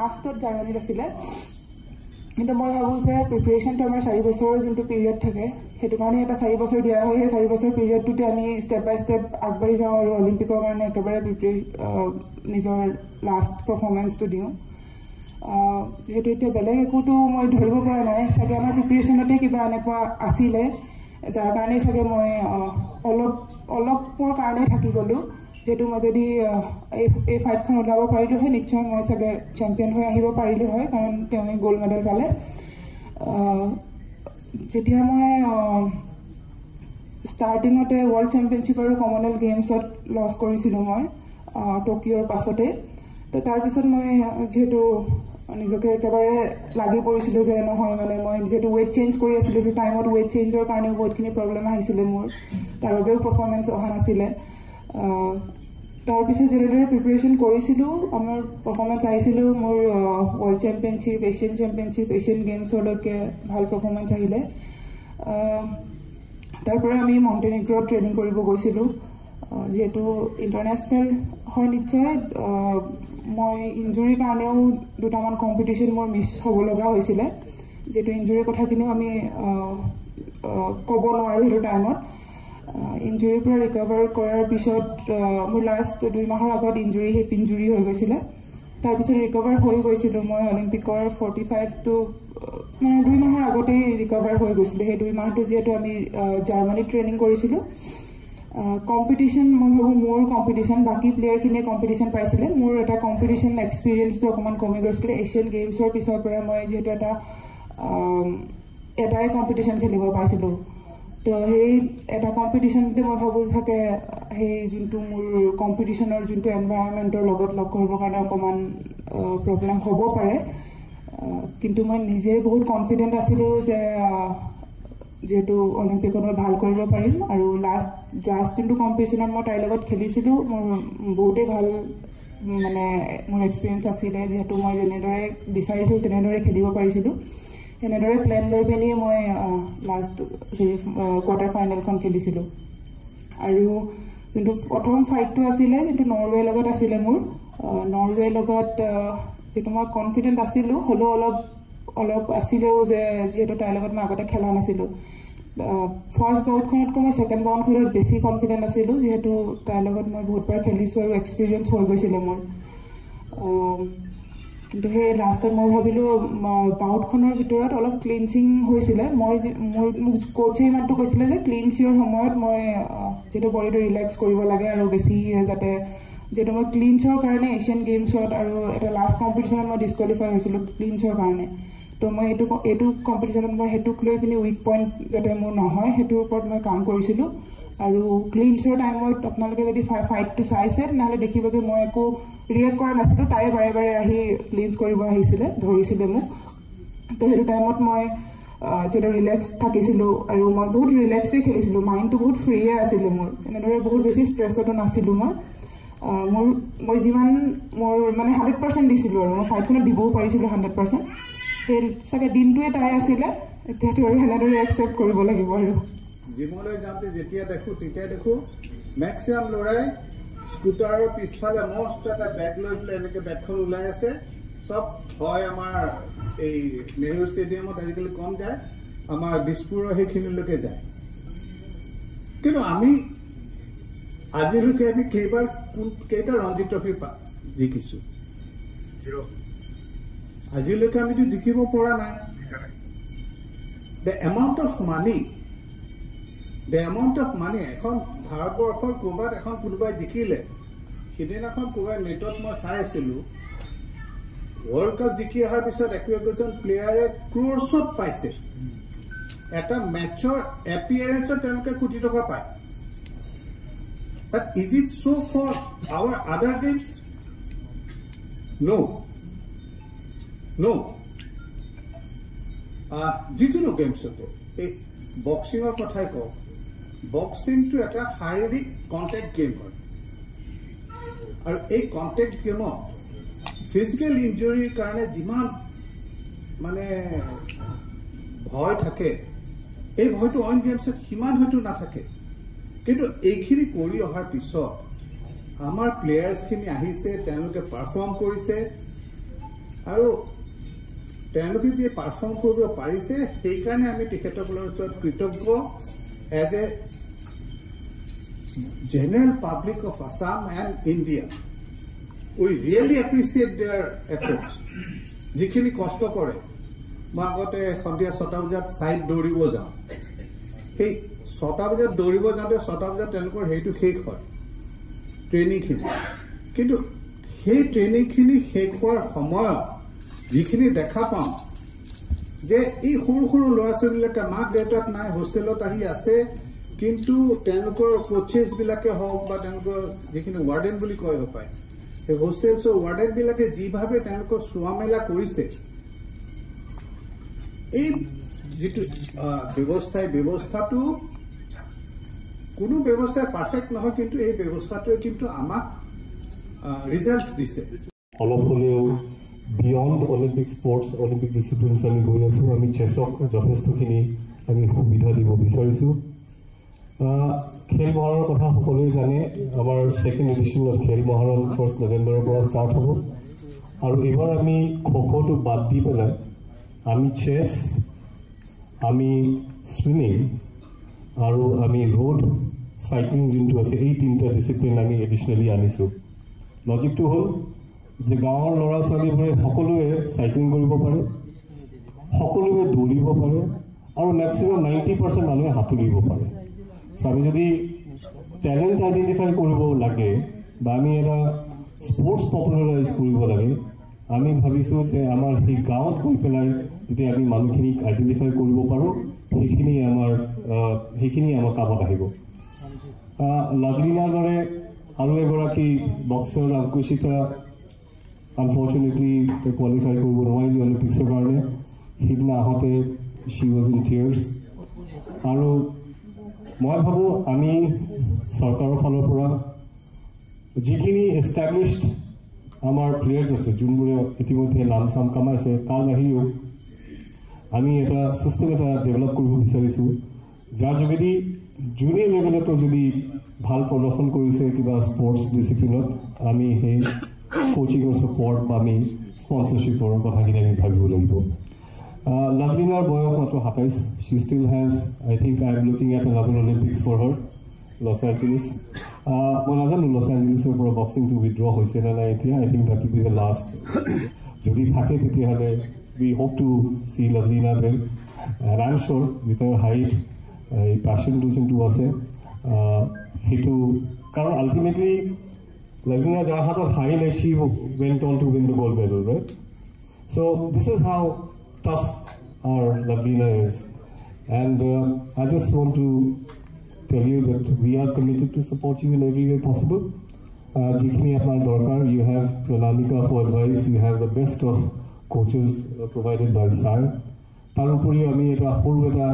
লাষ্টত জাৰ্মানীত আছিলে কিন্তু মই ভাবোঁ যে প্ৰিপেৰেশ্যনটো আমাৰ 4 বছৰৰ যোনটো পিৰিয়ড থাকে সেইটো কাৰণে এটা 4 বছৰ দিয়া হয় সেই 4 বছৰ পিৰিয়ডটোতে আমি ষ্টেপ বাই ষ্টেপ আগবাঢ়ি যাওঁ আৰু অলিম্পিকৰ কাৰণে একেবাৰে নিজৰ লাষ্ট পাৰফৰ্মেঞ্চটো দিওঁ যিহেতু এতিয়া বেলেগ একোতো মই ধৰিব পৰা নাই চাগে আমাৰ প্ৰিপেৰেশ্যনতে কিবা এনেকুৱা আছিলে যাৰ কাৰণে চাগে মই অলপৰ কাৰণেই থাকি গ'লোঁ যেহেতু মই যদি এই ফাইটখন ওলাব পাৰিলোঁ হয় নিশ্চয় মই চাগে চেম্পিয়ন হৈ আহিব পাৰিলোঁ হয় কাৰণ তেওঁ গ'ল্ড মেডেল পালে যেতিয়া মই ষ্টাৰ্টিঙতে ৱৰ্ল্ড চেম্পিয়নশ্বিপ আৰু কমনৱেলথ গেমছত লছ কৰিছিলোঁ মই টকিঅ'ৰ পাছতে তো তাৰপিছত মই যিহেতু নিজকে একেবাৰে লাগি পৰিছিলোঁ যে নহয় মানে মই যিহেতু ৱেইট চেঞ্জ কৰি আছিলোঁ সেইটো টাইমত ৱেইট চেঞ্জৰ কাৰণেও বহুতখিনি প্ৰব্লেম আহিছিলে মোৰ তাৰ বাবেও পাৰফৰ্মেঞ্চ অহা নাছিলে তাৰপিছত যেনেদৰে প্ৰিপেৰেশ্যন কৰিছিলোঁ আমাৰ পাৰফৰ্মেঞ্চ আহিছিলোঁ মোৰ world championship Asian championship Asian গেমছলৈকে ভাল পাৰফৰ্মেঞ্চ আহিলে তাৰ পৰা আমি মণ্টেনিগ্ৰত ট্ৰেইনিং কৰিব গৈছিলোঁ যিহেতু ইণ্টাৰনেশ্যনেল হয় নিশ্চয় মই ইঞ্জুৰিৰ কাৰণেও দুটামান কম্পিটিশ্যন মোৰ মিছ হ'ব লগা হৈছিলে যিহেতু ইঞ্জুৰিৰ কথাখিনিও আমি ক'ব নোৱাৰোঁ সেইটো টাইমত ইঞ্জুৰিৰ পৰা ৰিকভাৰ কৰাৰ পিছত মোৰ লাষ্ট 2 মাহৰ আগত হিপ ইঞ্জুৰি হৈ গৈছিলে তাৰপিছত ৰিকভাৰ হৈ গৈছিলোঁ মই অলিম্পিকৰ 45টো মানে 2 মাহৰ আগতেই ৰিকভাৰ হৈ গৈছিলোঁ সেই 2 মাহটো যিহেতু আমি জাৰ্মানীত ট্ৰেইনিং কৰিছিলোঁ কম্পিটিশ্যন মই ভাবোঁ মোৰ কম্পিটিশ্যন বাকী প্লেয়াৰখিনিয়ে কম্পিটিশ্যন পাইছিলে মোৰ এটা কম্পিটিশ্যন এক্সপিৰিয়েঞ্চটো অকণমান কমি গৈছিলে এছিয়ান গেমছৰ পিছৰ পৰা মই যিহেতু এটাই কম্পিটিশ্যন খেলিব পাইছিলোঁ তো সেই এটা কম্পিটিশ্যনতে মই ভাবোঁ চাগে সেই যোনটো মোৰ কম্পিটিশ্যনৰ যোনটো এনভাইৰনমেণ্টৰ লগত লগ কৰিবৰ কাৰণে অকণমান প্ৰব্লেম হ'ব পাৰে কিন্তু মই নিজে বহুত কনফিডেণ্ট আছিলোঁ যে যিহেতু অলিম্পিকত মই ভাল কৰিব পাৰিম আৰু লাষ্ট যোনটো কম্পিটিশ্যনত মই তাইৰ লগত খেলিছিলোঁ মোৰ বহুতেই ভাল মানে মোৰ এক্সপিৰিয়েঞ্চ আছিলে যিহেতু মই যেনেদৰে বিচাৰিছিলোঁ তেনেদৰে খেলিব পাৰিছিলোঁ এনেদৰে প্লেন লৈ পিনি মই লাষ্ট কোৱাৰ্টাৰ ফাইনেলখন খেলিছিলোঁ আৰু যোনটো প্ৰথম ফাইটটো আছিলে যিটো নৰৱেৰ লগত আছিলে মোৰ নৰৱেৰ লগত যিটো মই কনফিডেণ্ট আছিলোঁ হ'লেও অলপ আছিলেও যে যিহেতু তাইৰ লগত মই আগতে খেলা নাছিলোঁ ফাৰ্ষ্ট বাউটখনতকৈ মই ছেকেণ্ড বাউটখনত বেছি কনফিডেণ্ট আছিলোঁ যিহেতু তাইৰ লগত মই বহুতবাৰ খেলিছোঁ আৰু এক্সপিৰিয়েঞ্চ হৈ গৈছিলে মোৰ কিন্তু সেই লাষ্টত মই ভাবিলোঁ বাউটখনৰ ভিতৰত অলপ ক্লিনচিং হৈছিলে মোক কোচে ইমানটো কৈছিলে যে ক্লিনচিঙৰ সময়ত মই যিহেতু বডিটো ৰিলেক্স কৰিব লাগে আৰু বেছি যাতে যিহেতু মই ক্লিনচৰ কাৰণে এছিয়ান গেমছত আৰু এটা লাষ্ট কম্পিটিশ্যনত মই ডিছকুৱালিফাই হৈছিলোঁ ক্লিনচৰ কাৰণে তো মই এইটো কম্পিটিশ্যনত মই সেইটোক লৈ পিনি উইক পইণ্ট যাতে মোৰ নহয় সেইটোৰ ওপৰত মই কাম কৰিছিলোঁ আৰু ক্লিনচৰ টাইমত আপোনালোকে যদি ফাইটটো চাইছে তেনেহ'লে দেখিব যে মই একো ৰিয়েক্ট কৰা নাছিলোঁ তাই বাৰে বাৰে আহি ক্লিনচ কৰিব আহিছিলে ধৰিছিলে মোক তো সেইটো টাইমত মই যিহেতু ৰিলেক্স থাকিছিলোঁ আৰু মই বহুত ৰিলেক্সেই খেলিছিলোঁ মাইণ্ডটো বহুত ফ্ৰীয়ে আছিলে মোৰ এনেদৰে বহুত বেছি ষ্ট্ৰেছতো নাছিলোঁ মই যিমান মোৰ মানে 100% দিছিলোঁ আৰু মই ফাইটখনত দিবও পাৰিছিলোঁ 100% সেই চাগে দিনটোৱে তাই আছিলে এতিয়াতো আৰু সেনেদৰে একচেপ্ট কৰিব লাগিব আৰু জিমলৈ যাওঁতে যেতিয়া দেখোঁ তেতিয়া দেখোঁ মেক্সিমাম ল'ৰাই স্কুটাৰৰ পিছফালে মস্ত এটা বেগ লৈ পেলাই এনেকৈ বেগখন ওলাই আছে চব হয় আমাৰ এই নেহৰু ষ্টেডিয়ামত আজিকালি কম যায় আমাৰ দিছপুৰৰ সেইখিনিলৈকে যায় কিন্তু আমি আজিলৈকে আমি কেইটা ৰঞ্জী ট্ৰফি জিকিছোঁ আজিলৈকে আমিতো জিকিব পৰা নাই দ্য এমাউণ্ট অফ মানি এখন ভাৰতবৰ্ষৰ ক'ৰবাত এখন কোনোবাই জিকিলে সিদিনাখন ক'ৰবাত নেটত মই চাই আছিলোঁ ৱৰ্ল্ড কাপ জিকি অহাৰ পিছত একোজন প্লেয়াৰে ক্ৰ'ৰ্ছত পাইছে এটা মেটচৰ এপিয়াৰেঞ্চত তেওঁলোকে কোটি টকা পায় but is it so' for our other games নো যিকোনো গেমছতে এই বক্সিঙৰ কথাই কওঁ বক্সিংটো এটা শাৰীৰিক কণ্টেক্ট গেম হয় আৰু এই কণ্টেক্ট গেমত ফিজিকেল ইঞ্জুৰিৰ কাৰণে যিমান মানে ভয় থাকে এই ভয়টো অইন গেমছত সিমান হয়তো নাথাকে কিন্তু এইখিনি কৰি অহাৰ পিছত আমাৰ প্লেয়াৰ্ছখিনি আহিছে তেওঁলোকে পাৰফৰ্ম কৰিছে আৰু তেওঁলোকে যে পাৰফৰ্ম কৰিব পাৰিছে সেইকাৰণে আমি তেখেতসকলৰ ওচৰত কৃতজ্ঞ as a general public of Assam and India. We really appreciate their efforts. যিখিনি কষ্ট কৰে মই আগতে সন্ধিয়া 6টা বজাত সাইড দৌৰিব যাওঁ সেই 6টা বজাত দৌৰিব যাওঁতে 6টা বজাত তেওঁলোকৰ হেইটো শেষ হয় ট্ৰেইনিংখিনি কিন্তু সেই ট্ৰেইনিংখিনি শেষ হোৱাৰ সময়ত যিখিনি দেখা পাওঁ যে এই সৰু সৰু ল'ৰা ছোৱালীবিলাকে মাক দেউতাক নাই হোষ্টেলত আহি আছে কিন্তু তেওঁলোকৰ কোচেছ বিলাকে হওক বা তেওঁলোকৰ যিখিনি ৱাৰ্ডেন বুলি কয় পায় সেই হোষ্টেলছৰ ৱাৰ্ডেন বিলাকে যিভাৱে তেওঁলোকৰ চোৱা মেলা কৰিছে এই যিটো ব্যৱস্থাটো কোনো ব্যৱস্থা পাৰফেক্ট নহয় কিন্তু এই ব্যৱস্থাটোৱে কিন্তু আমাক ৰিজাল্টছ দিছে অলপ হ'লেও বিয়ণ্ড অলিম্পিক স্পৰ্টছ অলিম্পিক ডিচিপ্লিনছ আমি গৈ আছোঁ আমি চেছক যথেষ্টখিনি আমি সুবিধা দিব বিচাৰিছোঁ খেল মহাৰণৰ কথা সকলোৱে জানে আমাৰ ছেকেণ্ড এডিশ্যন অফ খেল মহাৰণ 1 নৱেম্বৰৰ পৰা ষ্টাৰ্ট হ'ব আৰু এইবাৰ আমি খোখোটো বাদ দি পেলাই আমি চেছ আমি ছুইমিং আৰু আমি ৰোড চাইক্লিং যোনটো আছে এই তিনিটা ডিচিপ্লিন আমি এডিশ্যনেলি আনিছোঁ লজিকটো হ'ল যে গাঁৱৰ ল'ৰা ছোৱালীবোৰে সকলোৱে চাইক্লিং কৰিব পাৰে সকলোৱে দৌৰিব পাৰে আৰু মেক্সিমাম 90% মানুহে সাঁতুৰিব পাৰে সো আমি যদি ট্যালেন্ট আইডেন্টিফাই কৰিব লাগে বা আমি এটা স্পৰ্টছ পপুলাৰাইজ কৰিব লাগে আমি ভাবিছোঁ যে আমাৰ সেই গাঁৱত গৈ পেলাই যদি আমি মানুহখিনিক আইডেন্টিফাই কৰিব পাৰোঁ সেইখিনি আমাৰ কামত আহিব লাভলীনাৰ দৰে আৰু এগৰাকী বক্সাৰ অংকুশিতা আনফৰ্চুনেটলি কোৱালিফাই কৰিব নোৱাৰিলে অলিম্পিক্সৰ কাৰণে সিদিনা আহোঁতে শ্বি ৱাজ ইন টিয়াৰ্ছ আৰু মই ভাবোঁ আমি চৰকাৰৰ ফালৰ পৰা যিখিনি এষ্টাব্লিছড আমাৰ প্লেয়াৰ্ছ আছে যোনবোৰে ইতিমধ্যে নাম চাম কামাইছে তাৰ বাহিৰেও আমি এটা ছিষ্টেম এটা ডেভেলপ কৰিব বিচাৰিছোঁ যাৰ যোগেদি জুনিয়ৰ লেভেলতো যদি ভাল প্ৰদৰ্শন কৰিছে কিবা স্পৰ্টছ ডিচিপ্লিনত আমি সেই কোচিঙৰ ছাপৰ্ট বা আমি স্পন্সৰশ্বিপৰ কথাখিনি আমি ভাবিব লাগিব লাভলীনাৰ বয়স মাত্ৰ 27 she still has I think I am looking at another Olympics for her Los Angeles মই নাজানো লছ এঞ্জেলিছৰ পৰা বক্সিংটো উইথড্ৰ হৈছে নে নাই এতিয়া I think that will be the last যদি থাকে তেতিয়াহ'লে we hope to see Lavlina there and I'm sure with her height এই passion যোনটো আছে সেইটো কাৰণ ultimately Lavlina যাৰ হাতত হাৰিলে she went on to win the gold medal right so this is how tough our Lavlina is and I just want to tell you that we are committed to support you in every way possible jikhini apnar dorkar you have Pranamika for advice you have the best of coaches provided by SAI tar upori ami eta horu eta